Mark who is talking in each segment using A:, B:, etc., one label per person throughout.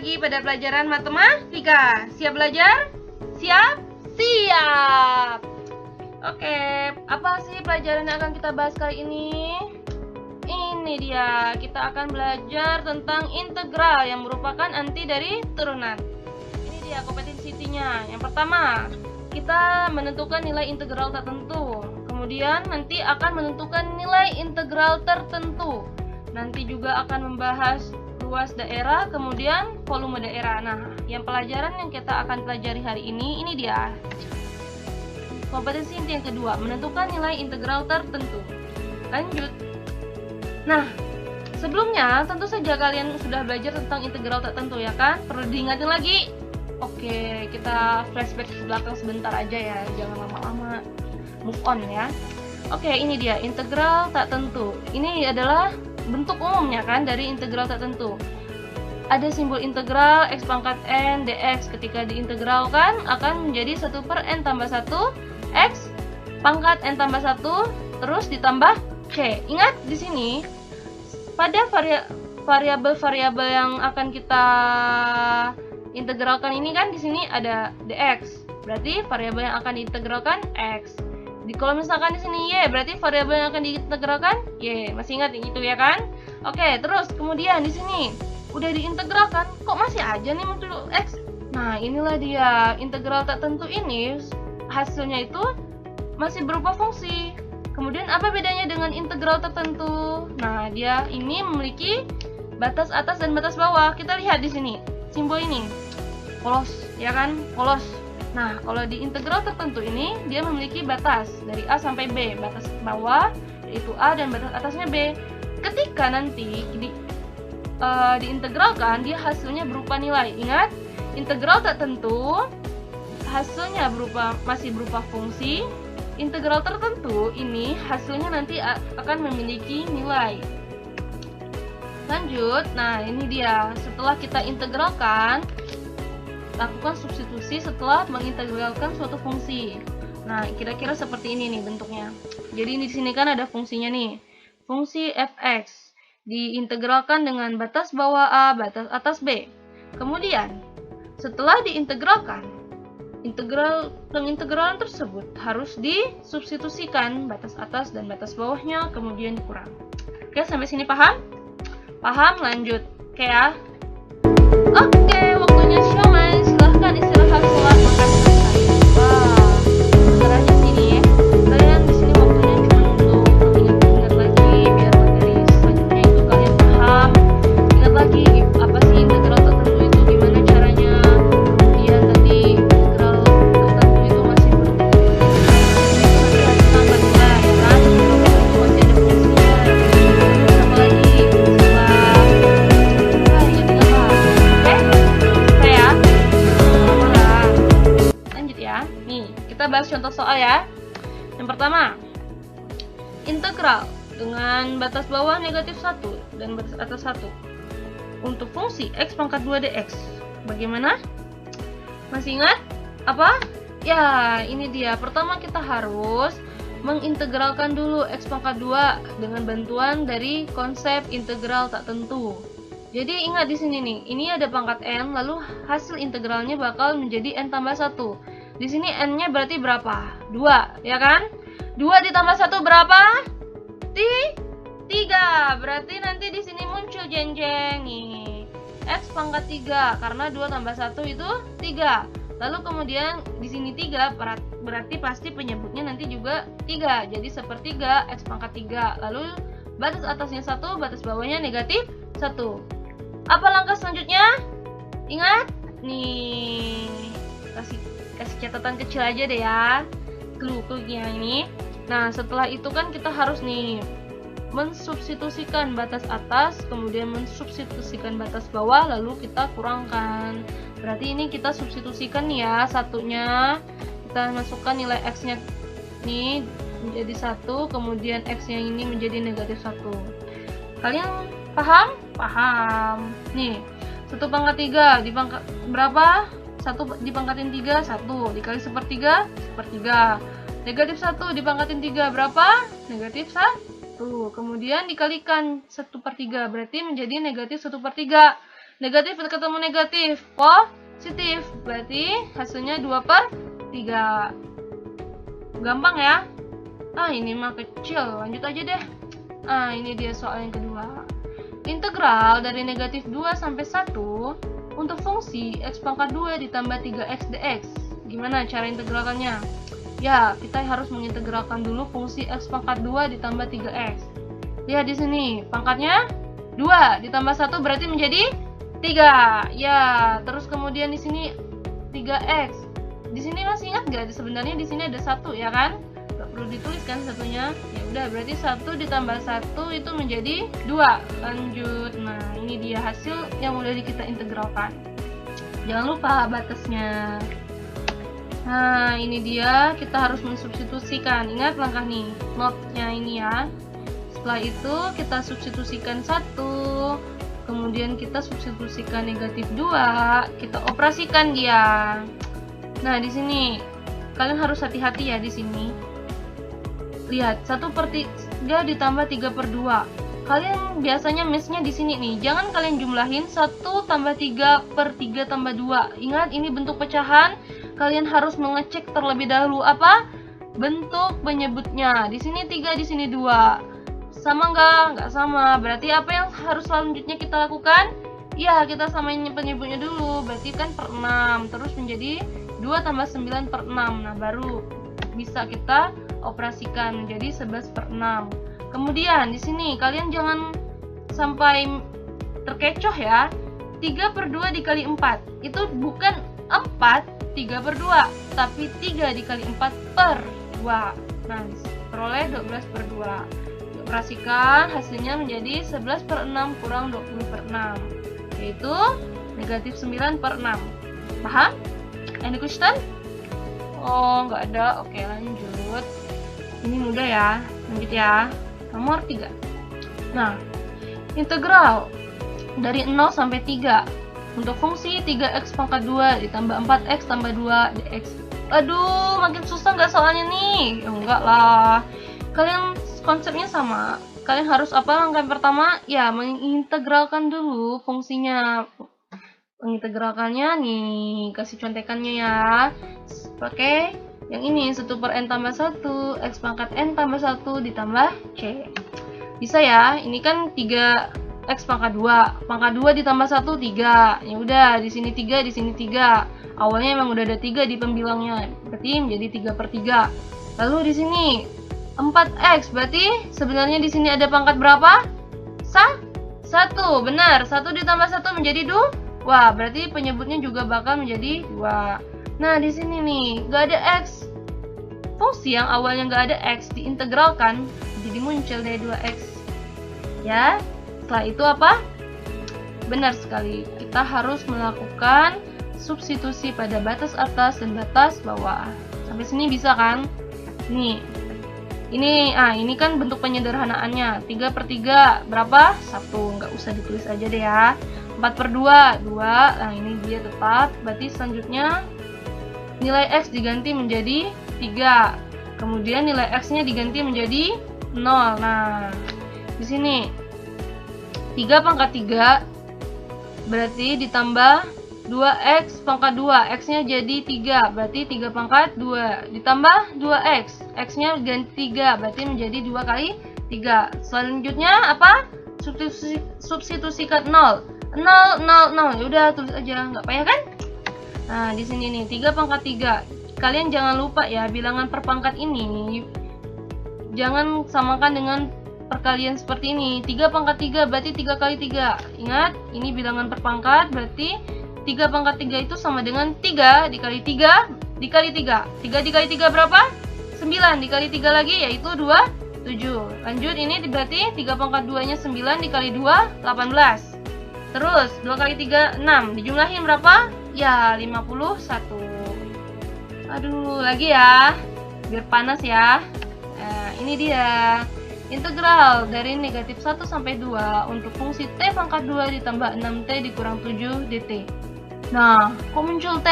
A: lagi pada pelajaran matematika. Siap belajar? Siap? Siap! Oke, apa sih pelajaran yang akan kita bahas kali ini? Ini dia, kita akan belajar tentang integral yang merupakan arti dari turunan. Ini dia kompetensinya. Yang pertama, kita menentukan nilai integral tertentu. Kemudian nanti akan menentukan nilai integral tertentu. Nanti juga akan membahas luas daerah, kemudian volume daerah. Nah, yang pelajaran yang kita akan pelajari hari ini dia. Kompetensi inti yang kedua, menentukan nilai integral tertentu. Lanjut. Nah, sebelumnya tentu saja kalian sudah belajar tentang integral tertentu ya kan? Perlu diingatin lagi? Oke, kita flashback ke belakang sebentar aja ya, jangan lama-lama. Move on ya. Oke, ini dia integral tak tentu. Ini adalah bentuk umumnya kan dari integral tertentu. Ada simbol integral x pangkat n dx. Ketika diintegralkan akan menjadi 1/n tambah 1 x pangkat n tambah 1 terus ditambah c. Ingat di sini pada variabel-variabel yang akan kita integralkan ini kan di sini ada dx. Berarti variabel yang akan diintegralkan x. Kalau misalkan di sini y, berarti variabel yang akan diintegralkan y. Masih ingat itu ya kan? Oke, terus kemudian di sini udah diintegralkan, kok masih aja nih muncul x? Nah, inilah dia integral tertentu ini hasilnya itu masih berupa fungsi. Kemudian apa bedanya dengan integral tertentu? Nah, dia ini memiliki batas atas dan batas bawah. Kita lihat di sini simbol ini, polos, ya kan? Polos. Nah, kalau di integral tertentu ini dia memiliki batas dari A sampai B, batas bawah yaitu A dan batas atasnya B. Ketika nanti diintegralkan, dia hasilnya berupa nilai. Ingat, integral tertentu hasilnya masih berupa fungsi. Integral tertentu ini hasilnya nanti akan memiliki nilai. Lanjut, nah ini dia. Setelah kita integralkan, lakukan substitusi setelah mengintegralkan suatu fungsi. Nah, kira-kira seperti ini nih bentuknya. Jadi di sini kan ada fungsinya nih. Fungsi fx diintegralkan dengan batas bawah A, batas atas B. Kemudian, setelah diintegralkan, pengintegralan tersebut harus disubstitusikan batas atas dan batas bawahnya, kemudian dikurang. Oke, sampai sini paham? Paham? Lanjut. Oke ya. Oke, waktunya siomay. Silahkan istirahat, sholat, makan selesai. Wah, bentar aja sini ya. Kalian di sini waktunya cuma untuk ingat-ingat lagi biar materi selanjutnya itu kalian paham. Ingat lagi apa sih integral tertentu itu, gimana caranya. Kemudian tadi integral tertentu itu masih berbentuk nanti harus tambah nilai ya kan. Kalau masih ada fungsinya. Terus apa lagi? Kita bahas contoh soal ya. Yang pertama, integral dengan batas bawah negatif 1 dan batas atas 1 untuk fungsi x pangkat 2 dx. Bagaimana? Masih ingat? Apa? Ya, ini dia. Pertama kita harus mengintegralkan dulu x pangkat 2 dengan bantuan dari konsep integral tak tentu. Jadi ingat di sini nih, ini ada pangkat n, lalu hasil integralnya bakal menjadi n tambah 1. Di sini n-nya berarti berapa? 2, ya kan? 2 ditambah 1 berapa? 3. Berarti nanti di sini muncul jeng-jeng nih. X pangkat 3 karena 2 tambah 1 itu 3. Lalu kemudian di sini 3 berarti pasti penyebutnya nanti juga 3. Jadi sepertiga X pangkat 3. Lalu batas atasnya 1, batas bawahnya negatif 1. Apa langkah selanjutnya? Ingat? Nih, kasih catatan kecil aja deh ya, clue-nya ini. Nah, setelah itu kan kita harus nih mensubstitusikan batas atas, kemudian mensubstitusikan batas bawah, lalu kita kurangkan. Berarti ini kita substitusikan nih ya, satunya kita masukkan nilai x-nya nih menjadi 1, kemudian x-nya ini menjadi negatif 1. Kalian paham? Paham. Nih, 1 pangkat 3 dipangkat berapa? 1 dipangkatin 3, 1 dikali sepertiga, sepertiga. Negatif 1 dipangkatin 3 berapa? Negatif 1. Kemudian dikalikan 1/3 berarti menjadi negatif 1/3. Negatif ketemu negatif, positif. Berarti hasilnya 2/3. Gampang ya? Ini mah kecil. Lanjut aja deh. Ini dia soal yang kedua. Integral dari negatif 2 sampai 1 untuk fungsi x pangkat 2 ditambah 3x dx. Gimana cara integralkannya? Ya, kita harus mengintegralkan dulu fungsi x pangkat 2 ditambah 3x. Lihat di sini, pangkatnya 2 ditambah 1 berarti menjadi 3. Ya, terus kemudian di sini 3x. Di sini masih ingat gak? Sebenarnya di sini ada 1 ya kan? Gak perlu dituliskan satunya. Ya udah, berarti 1 ditambah 1 itu menjadi 2. Lanjut. Nah, ini dia hasil yang udah kita integralkan. Jangan lupa batasnya. Nah, ini dia, kita harus mensubstitusikan. Ingat langkah nih, note-nya ini ya. Setelah itu kita substitusikan 1, kemudian kita substitusikan negatif 2, kita operasikan dia. Nah, di sini kalian harus hati-hati ya di sini. Lihat, 1/3 ditambah 3/2. Kalian biasanya miss-nya di sini nih. Jangan kalian jumlahin 1 tambah 3/3 tambah 2. Ingat, ini bentuk pecahan. Kalian harus mengecek terlebih dahulu apa? Bentuk penyebutnya. Di sini 3, di sini 2. Sama nggak? Nggak sama. Berarti apa yang harus selanjutnya kita lakukan? Ya, kita samain penyebutnya dulu. Berarti kan per 6. Terus menjadi 2 tambah 9 per 6. Nah, baru bisa kita operasikan menjadi 11/6. Kemudian di sini kalian jangan sampai terkecoh ya. 3/2 dikali 4 itu bukan 3/2, tapi 3 dikali 4/2. Nah, peroleh 12/2. Dioperasikan, hasilnya menjadi 11/6 kurang 20/6, yaitu negatif 9/6. Paham? Any question? Oh, nggak ada. Oke, lanjut. Ini mudah ya. Lanjut ya. Nomor 3. Nah, integral dari 0 sampai 3 untuk fungsi 3x pangkat 2 ditambah 4x tambah 2 dx. Aduh, makin susah nggak soalnya nih? Ya, enggak lah. Kalian konsepnya sama. Kalian harus apa langkah yang pertama? Ya, mengintegralkan dulu fungsinya. Mengintegralkannya nih, kasih contekannya ya. Pakai yang ini, 1/n tambah 1, x pangkat n tambah 1 ditambah c. Bisa ya, ini kan 3x pangkat 2. Pangkat 2 ditambah 1, 3. Ya udah, di sini 3, di sini 3. Awalnya emang udah ada 3 di pembilangnya. Berarti menjadi 3/3. Lalu di sini 4x, berarti sebenarnya di sini ada pangkat berapa? 1. Benar, 1 ditambah 1 menjadi 2. Wah, berarti penyebutnya juga bakal menjadi 2. Nah, di sini nih, gak ada x. Fungsi yang awalnya gak ada x diintegralkan, jadi muncul deh 2x. Ya, setelah itu apa? Benar sekali, kita harus melakukan substitusi pada batas atas dan batas bawah. Sampai sini bisa kan? Nih, ini kan bentuk penyederhanaannya. 3/3 berapa? 1, nggak usah ditulis aja deh ya. 4/2, 2. Nah, ini dia tetap. Berarti selanjutnya nilai x diganti menjadi 3. Kemudian nilai x-nya diganti menjadi 0. Nah, di sini 3 pangkat 3 berarti ditambah 2x pangkat 2, x-nya jadi 3, berarti 3 pangkat 2 ditambah 2x, x-nya ganti 3, berarti menjadi 2 kali 3. Selanjutnya apa? Substitusikan 0. 0, 0, 0. Yaudah, tulis aja, nggak payah kan? Nah, di sini nih 3 pangkat 3. Kalian jangan lupa ya, bilangan per pangkat ini jangan samakan dengan perkalian seperti ini. 3 pangkat 3 berarti 3 kali 3. Ingat, ini bilangan per pangkat, berarti 3 pangkat 3 itu sama dengan 3 dikali 3 dikali 3. 3 dikali 3 berapa? 9 dikali 3 lagi yaitu 7. Lanjut, ini berarti 3 pangkat 2 nya 9 dikali 2 18. Terus 2 kali 3 6. Dijumlahin berapa? Ya, 51. Aduh, lagi ya. Biar panas ya. Nah, ini dia. Integral dari negatif 1 sampai 2 untuk fungsi t pangkat 2 ditambah 6t dikurang 7 dt. Nah, kok muncul t?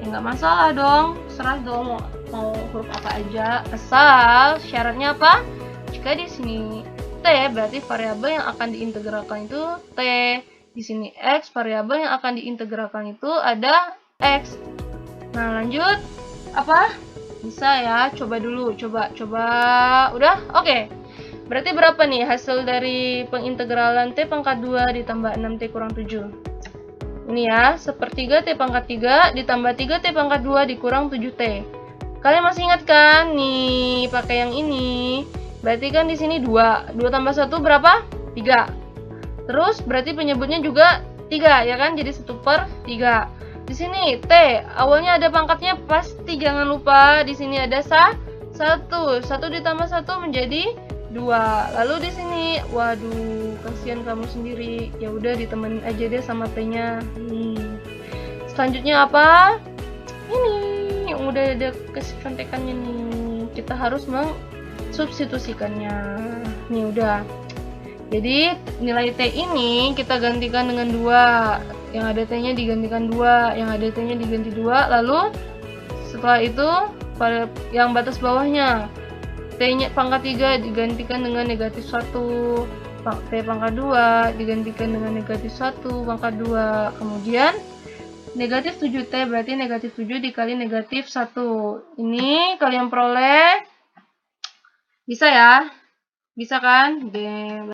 A: Ya nggak masalah dong. Serah dong mau huruf apa aja. Asal syaratnya apa? Jika di sini t berarti variabel yang akan diintegralkan itu t. Di sini X, variabel yang akan diintegralkan itu ada X. Nah, lanjut. Apa? Bisa ya, coba dulu. Coba. Udah? Oke. Berarti berapa nih hasil dari pengintegralan T pangkat 2 ditambah 6T kurang 7? Ini ya, 1/3 T pangkat 3 ditambah 3T pangkat 2 dikurang 7T. Kalian masih ingat kan? Nih, pakai yang ini. Berarti kan di sini 2. 2 tambah 1 berapa? 3. Terus berarti penyebutnya juga 3 ya kan? Jadi 1/3. Di sini T awalnya ada pangkatnya, pasti jangan lupa di sini ada 1. 1 ditambah 1 menjadi 2. Lalu di sini, waduh, kasihan kamu sendiri. Ya udah ditemenin aja deh sama T-nya. Selanjutnya apa? Ini yang udah ada contekannya nih. Kita harus mensubstitusikannya. Nih udah. Jadi nilai T ini kita gantikan dengan 2. Yang ada T-nya digantikan 2, yang ada T-nya diganti 2. Lalu setelah itu pada yang batas bawahnya T-nya pangkat 3 digantikan dengan negatif 1. T pangkat 2 digantikan dengan negatif 1 pangkat 2. Kemudian negatif 7T berarti negatif 7 dikali negatif 1. Ini kalian peroleh. Bisa ya? Bisa kan?